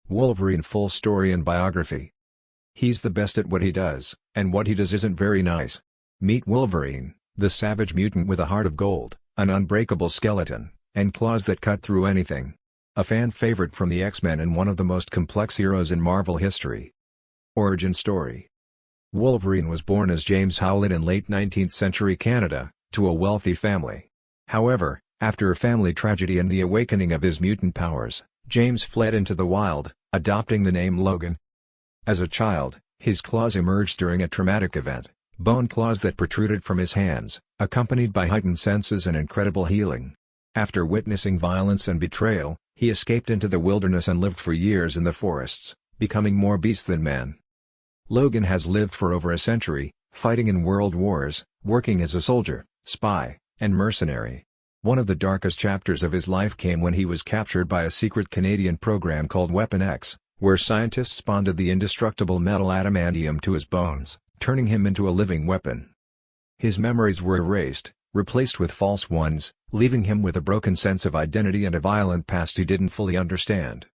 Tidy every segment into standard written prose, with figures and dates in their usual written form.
Wolverine full story and biography. He's the best at what he does, and what he does isn't very nice. Meet Wolverine, the savage mutant with a heart of gold, an unbreakable skeleton, and claws that cut through anything. A fan favorite from the X-Men and one of the most complex heroes in Marvel history. Origin story. Wolverine was born as James Howlett in late 19th century Canada, to a wealthy family. However, after a family tragedy and the awakening of his mutant powers, James fled into the wild, adopting the name Logan. As a child, his claws emerged during a traumatic event, bone claws that protruded from his hands, accompanied by heightened senses and incredible healing. After witnessing violence and betrayal, he escaped into the wilderness and lived for years in the forests, becoming more beast than man. Logan has lived for over a century, fighting in world wars, working as a soldier, spy, and mercenary. One of the darkest chapters of his life came when he was captured by a secret Canadian program called Weapon X, where scientists bonded the indestructible metal adamantium to his bones, turning him into a living weapon. His memories were erased, replaced with false ones, leaving him with a broken sense of identity and a violent past he didn't fully understand.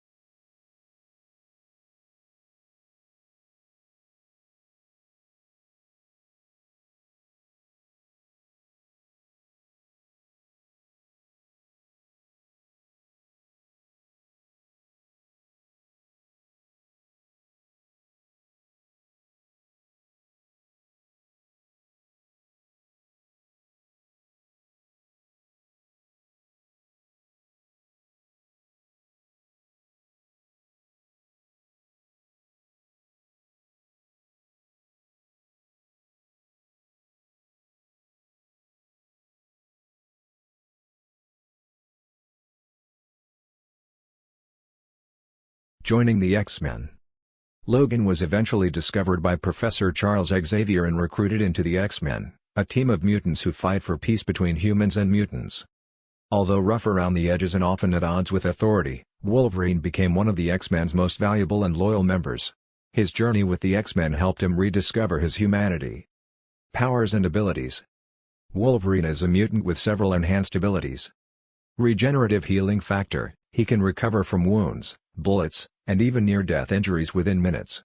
Joining the X-Men. Logan was eventually discovered by Professor Charles Xavier and recruited into the X-Men, a team of mutants who fight for peace between humans and mutants. Although rough around the edges and often at odds with authority, Wolverine became one of the X-Men's most valuable and loyal members. His journey with the X-Men helped him rediscover his humanity. Powers and abilities. Wolverine is a mutant with several enhanced abilities. Regenerative healing factor, he can recover from wounds, bullets, and even near-death injuries within minutes.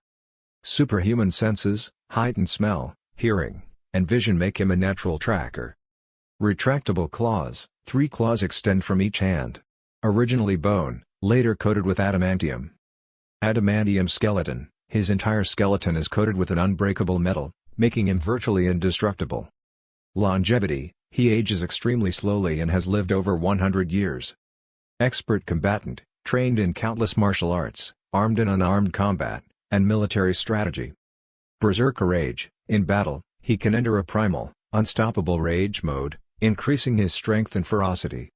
Superhuman senses, heightened smell, hearing, and vision make him a natural tracker. Retractable claws, 3 claws extend from each hand. Originally bone, later coated with adamantium. Adamantium skeleton, his entire skeleton is coated with an unbreakable metal, making him virtually indestructible. Longevity, he ages extremely slowly and has lived over 100 years. Expert combatant, trained in countless martial arts, armed and unarmed combat, and military strategy. Berserker rage, in battle, he can enter a primal, unstoppable rage mode, increasing his strength and ferocity.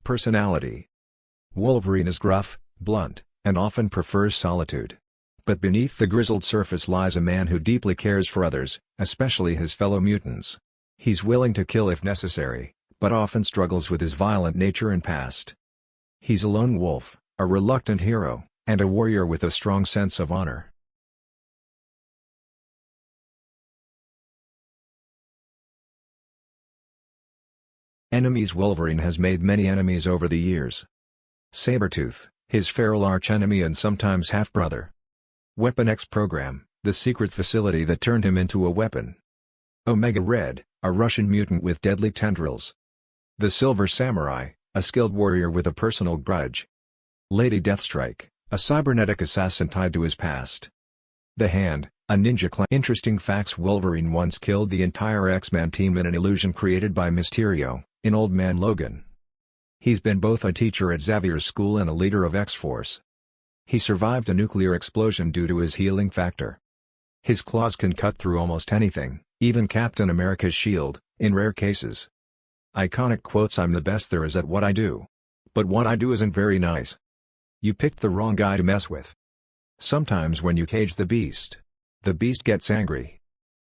Personality. Wolverine is gruff, blunt, and often prefers solitude. But beneath the grizzled surface lies a man who deeply cares for others, especially his fellow mutants. He's willing to kill if necessary, but often struggles with his violent nature and past. He's a lone wolf, a reluctant hero, and a warrior with a strong sense of honor. Enemies. Wolverine has made many enemies over the years. Sabretooth, his feral archenemy and sometimes half-brother. Weapon X program, the secret facility that turned him into a weapon. Omega Red, a Russian mutant with deadly tendrils. The Silver Samurai, a skilled warrior with a personal grudge. Lady Deathstrike, a cybernetic assassin tied to his past. The Hand, a ninja clan. Interesting facts. Wolverine once killed the entire X-Men team in an illusion created by Mysterio, in Old Man Logan. He's been both a teacher at Xavier's school and a leader of X-Force. He survived a nuclear explosion due to his healing factor. His claws can cut through almost anything, even Captain America's shield, in rare cases. Iconic quotes. I'm the best there is at what I do. But what I do isn't very nice. You picked the wrong guy to mess with. Sometimes when you cage the beast gets angry.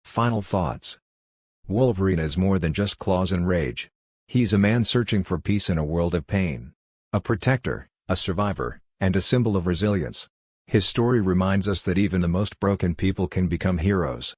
Final thoughts. Wolverine is more than just claws and rage. He's a man searching for peace in a world of pain. A protector, a survivor, and a symbol of resilience. His story reminds us that even the most broken people can become heroes.